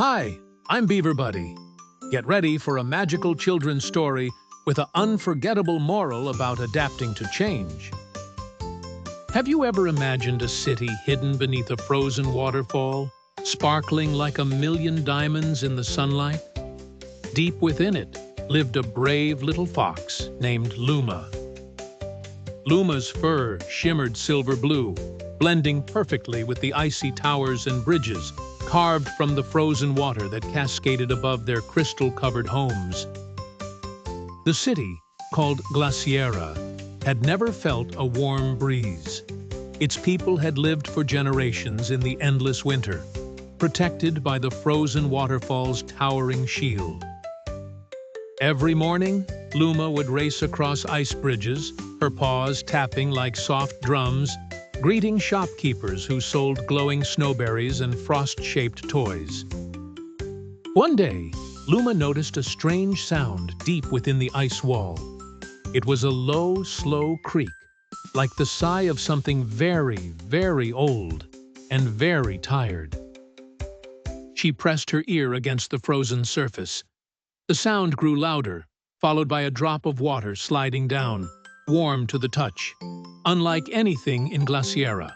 Hi, I'm Beaver Buddy. Get ready for a magical children's story with an unforgettable moral about adapting to change. Have you ever imagined a city hidden beneath a frozen waterfall, sparkling like a million diamonds in the sunlight? Deep within it lived a brave little fox named Luma. Luma's fur shimmered silver blue, blending perfectly with the icy towers and bridges carved from the frozen water that cascaded above their crystal-covered homes. The city, called Glaciera, had never felt a warm breeze. Its people had lived for generations in the endless winter, protected by the frozen waterfall's towering shield. Every morning, Luma would race across ice bridges, her paws tapping like soft drums, greeting shopkeepers who sold glowing snowberries and frost-shaped toys. One day, Luma noticed a strange sound deep within the ice wall. It was a low, slow creak, like the sigh of something very, very old and very tired. She pressed her ear against the frozen surface. The sound grew louder, followed by a drop of water sliding down, warm to the touch, unlike anything in Glaciera.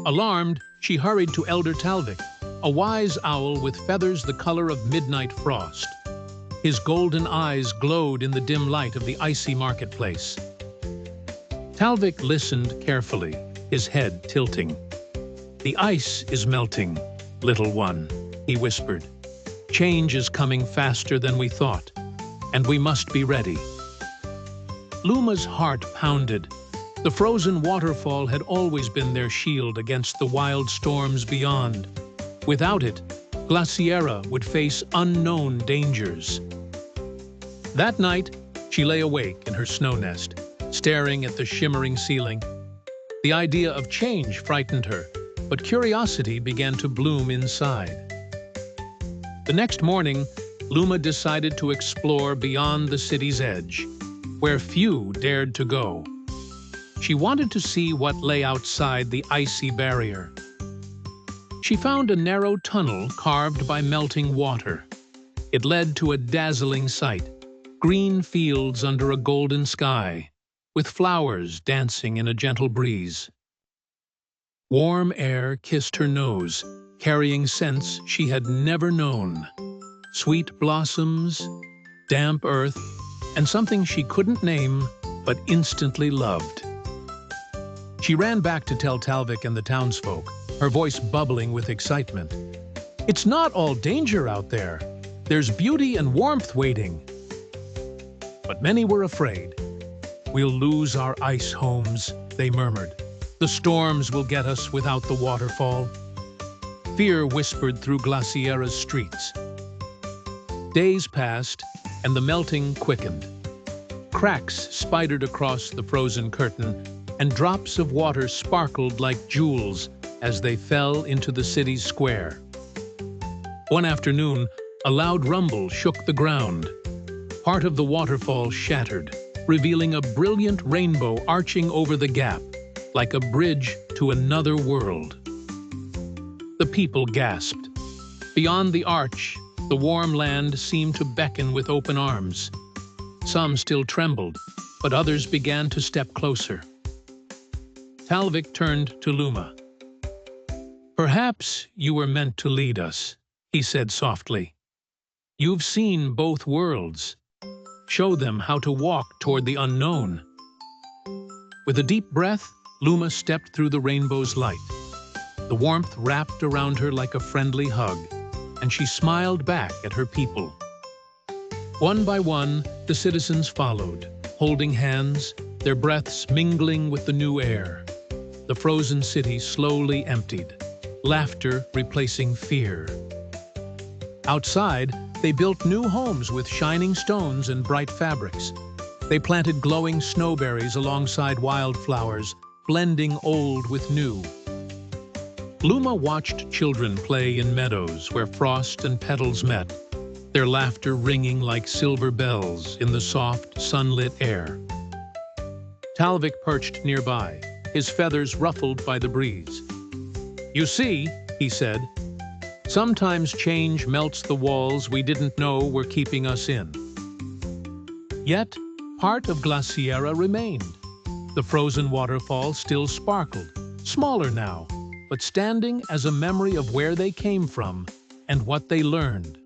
Alarmed, she hurried to Elder Talvik, a wise owl with feathers the color of midnight frost. His golden eyes glowed in the dim light of the icy marketplace. Talvik listened carefully, his head tilting. "The ice is melting, little one," he whispered. "Change is coming faster than we thought, and we must be ready." Luma's heart pounded. The frozen waterfall had always been their shield against the wild storms beyond. Without it, Glaciera would face unknown dangers. That night, she lay awake in her snow nest, staring at the shimmering ceiling. The idea of change frightened her, but curiosity began to bloom inside. The next morning, Luma decided to explore beyond the city's edge, where few dared to go. She wanted to see what lay outside the icy barrier. She found a narrow tunnel carved by melting water. It led to a dazzling sight, green fields under a golden sky, with flowers dancing in a gentle breeze. Warm air kissed her nose, carrying scents she had never known. Sweet blossoms, damp earth, and something she couldn't name but instantly loved. She ran back to tell Talvik and the townsfolk, her voice bubbling with excitement. "It's not all danger out there. There's beauty and warmth waiting." But many were afraid. "We'll lose our ice homes," they murmured. "The storms will get us without the waterfall." Fear whispered through Glaciera's streets. Days passed, and the melting quickened. Cracks spidered across the frozen curtain, and drops of water sparkled like jewels as they fell into the city's square. One afternoon, a loud rumble shook the ground. Part of the waterfall shattered, revealing a brilliant rainbow arching over the gap, like a bridge to another world. The people gasped. Beyond the arch, the warm land seemed to beckon with open arms. Some still trembled, but others began to step closer. Talvik turned to Luma. "Perhaps you were meant to lead us," he said softly. "You've seen both worlds. Show them how to walk toward the unknown." With a deep breath, Luma stepped through the rainbow's light. The warmth wrapped around her like a friendly hug, and she smiled back at her people. One by one, the citizens followed, holding hands, their breaths mingling with the new air. The frozen city slowly emptied, laughter replacing fear. Outside, they built new homes with shining stones and bright fabrics. They planted glowing snowberries alongside wildflowers, blending old with new. Luma watched children play in meadows where frost and petals met, their laughter ringing like silver bells in the soft, sunlit air. Talvik perched nearby, his feathers ruffled by the breeze. "You see," he said, Sometimes change melts the walls we didn't know were keeping us in. Yet, part of Glaciera remained. The frozen waterfall still sparkled, smaller now, but standing as a memory of where they came from and what they learned.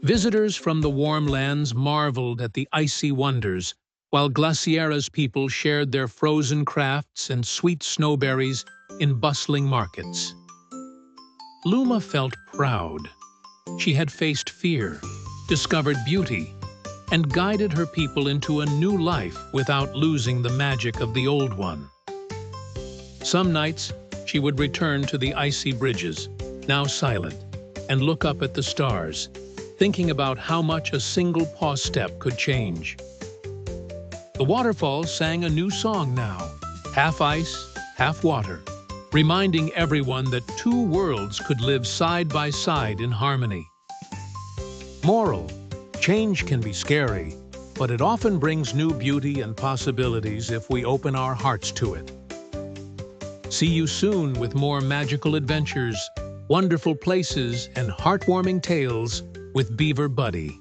Visitors from the warm lands marveled at the icy wonders, while Glaciera's people shared their frozen crafts and sweet snowberries in bustling markets. Luma felt proud. She had faced fear, discovered beauty, and guided her people into a new life without losing the magic of the old one. Some nights, she would return to the icy bridges, now silent, and look up at the stars, thinking about how much a single paw step could change. The waterfalls sang a new song now, half ice, half water, reminding everyone that two worlds could live side by side in harmony. Moral: change can be scary, but it often brings new beauty and possibilities if we open our hearts to it. See you soon with more magical adventures, wonderful places, and heartwarming tales with Beaver Buddy.